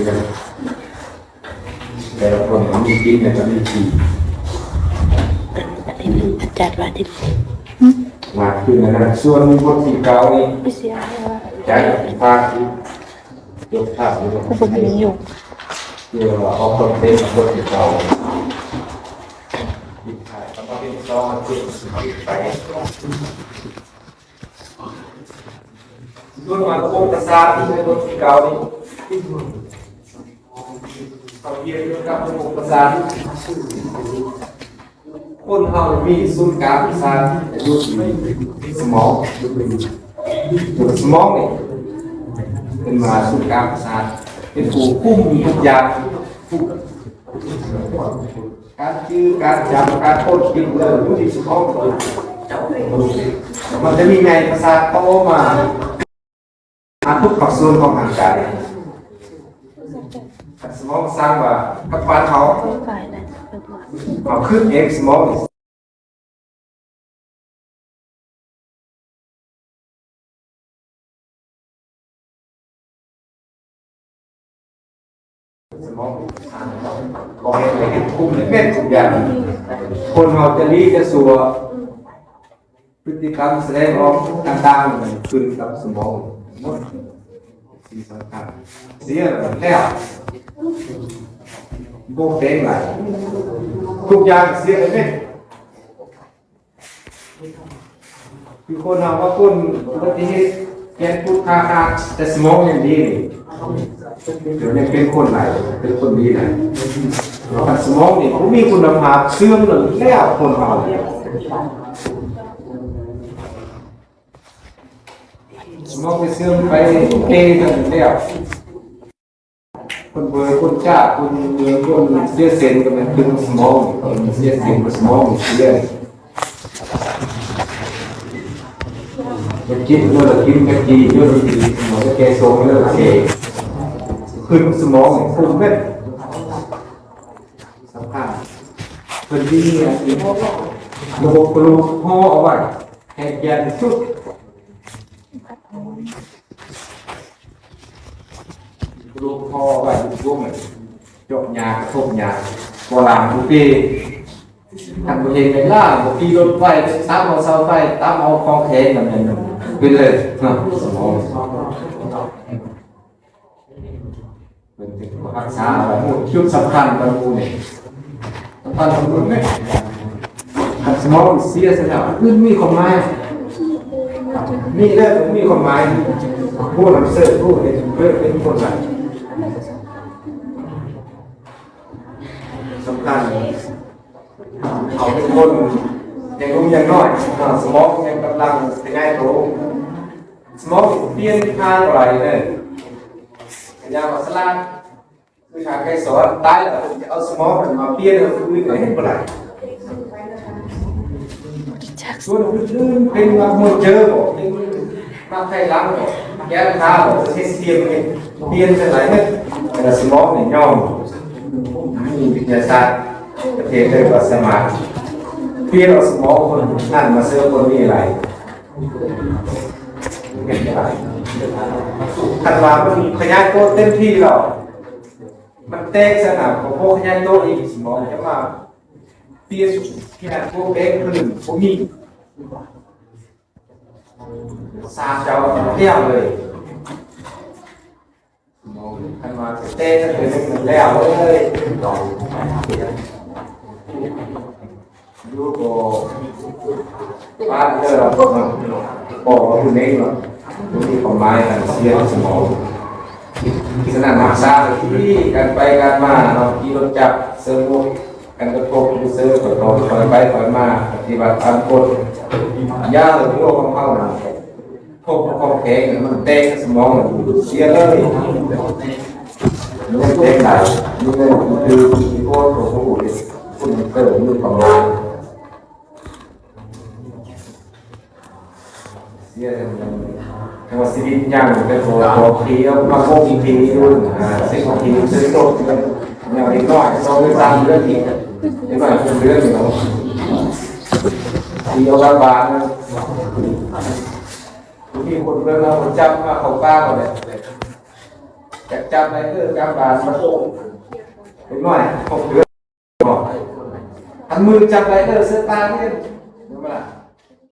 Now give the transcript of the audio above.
กันแต่ละคนมีกินแต่ก็มีชีจัดว่าที่มาขึ้นนะส่วนพวกที่เก่านี่ใจภาคที่ยกภาพนี้คนนี้อยู่เดี๋ยวเอาคนเต็มพวกที่เก่าอีกถ่ายแล้วก็เป็นซองติดไปส่วนมาโครงสร้างที่เป็นพวกที่เก่านี่เขาเรียกกับโครงสร้างคนเขามีศูนย์กลางประสาทอยู่ที่สมองสมองนี่เป็นมาศูนย์กลางประสาทเป็นผู้คุ้มทุกอย่างการชื่อการจำการพูดคิดเลยอยู่ที่สมองมันจะมีไงประสาทโตมาทุกภาคส่วนของร่างกายสมองสร้างว่ากับปานเขาขึ้นเองสมองสมองก็ให้คุมเม็ดทุกอย่างคนเราจะรีจะสัวพฤติกรรมแสดงออกต่างๆมันขึ้นกับสมองหมดสิ่งสำคัญเสียแล้วโบกเด้งไหลทุกอย่างเสียเลยคือคนเราว่าคนอุบัติเหตุแกนพูดคาแต่สมองยังดีเดี๋ยวยังเป็นคนไหลเป็นคนดีไหนแต่สมองนี่เขามีคุณภาพเสื่อมหนึ่งแล้วคนเราสมองไปเสื่อมไปเตะกันแล้วคนเบอร์คนจ้าคนเมืองคนเสียเซนก็มันเป็นสมองเสียเซนกับสมองเสียมันกินเมื่อกินกะทิเยอะดีสมองจะแก่โซ่เมื่อเกขึ้นสมองฟุ้งเม็ดสำคัญเป็นที่นี่ระบบกระดูกห่อเอาไว้ให้แก่สุดลูกพ่อไว้ลูกเหมือนจบยากระทบยาโบราณทุกปีทำตัวเองเป็นล่าบุกีรถไฟตามเอาเสาไฟตามเอาคลองเทนแบบนั้นเป็นเลยสมองเป็นถึงรักษาอะไรจุดสำคัญบรรลุเนี่ยสำคัญบรรลุเนี่ยสมองเสียสละขึ้นมีความหมายมีเรื่องมีความหมายผู้นำเสนอผู้เนี่ยเป็นคนไหนสำคัญเขาเป็นคนยังรุ่งยังน้อยสมองยังกำลังเป็นไงโตสมองเปลี่ยนทางอะไรเนี่ยยามาสลาคือทางใครสอนตายแล้วจะเอาสมองมาเปลี่ยนคือไม่เห็นอะไรส่วนอื่นเป็นมาหมดเจอบอกมาใครล้างบอกแก้ข้าวบอกเทสเทียมเนี่ยเปลี่ยนเป็นอะไรเนี่ยแต่สมองเนี่ยย่อมมีวิทยาศาสตร์ประเทศเรียกว่าสมาธิเปลี่ยนเอาสมองคนนั่นมาเสื้อคนนี้อะไรขันว่ามันขยายตัวเต็มที่แล้วมันแตกสนามของพวกขยายตัวอีกสมองจะมาเปลี่ยนขนาดพวกเล็กขึ้นพวกนี้สามเจ้าเที่ยวเลยขันว่าเต้จะเป็นหนึ่งแล้วเลยดูก็บ้านเจอเราบอกว่าคุณเองเนาะที่ของไม้กันเสียสมองขนาดนักซ่าที่กันไปกันมาเราขี่รถจับเซิร์ฟกันกระทบเซิร์ฟก็ต้องคอยไปคอยมาปฏิบัติตามกฎยาหรือโรคของเขาพบของแข็งมันเตะสมองเสียเลยมันเตะไหลนี่คือโคตรของผู้คุณเกิดมือของเราเสียแต่ว่าชีวิตยังเป็นโบทีแล้วมาโบกีทีด้วยสิ่งของทีซื้อโต๊ะอย่างนี้ก็เราไม่ตามเรื่องทีนี่ก็เป็นเรื่องอยู่ทีเอาละบาทมีคนเรื่องเราจับมาเขาป้าหมดเลย จับไปเพื่อกำบาดมาเห็นไหม6 เดือนอันมือจับไปเสื้อตาเนี่ยเห็นไหมล่ะ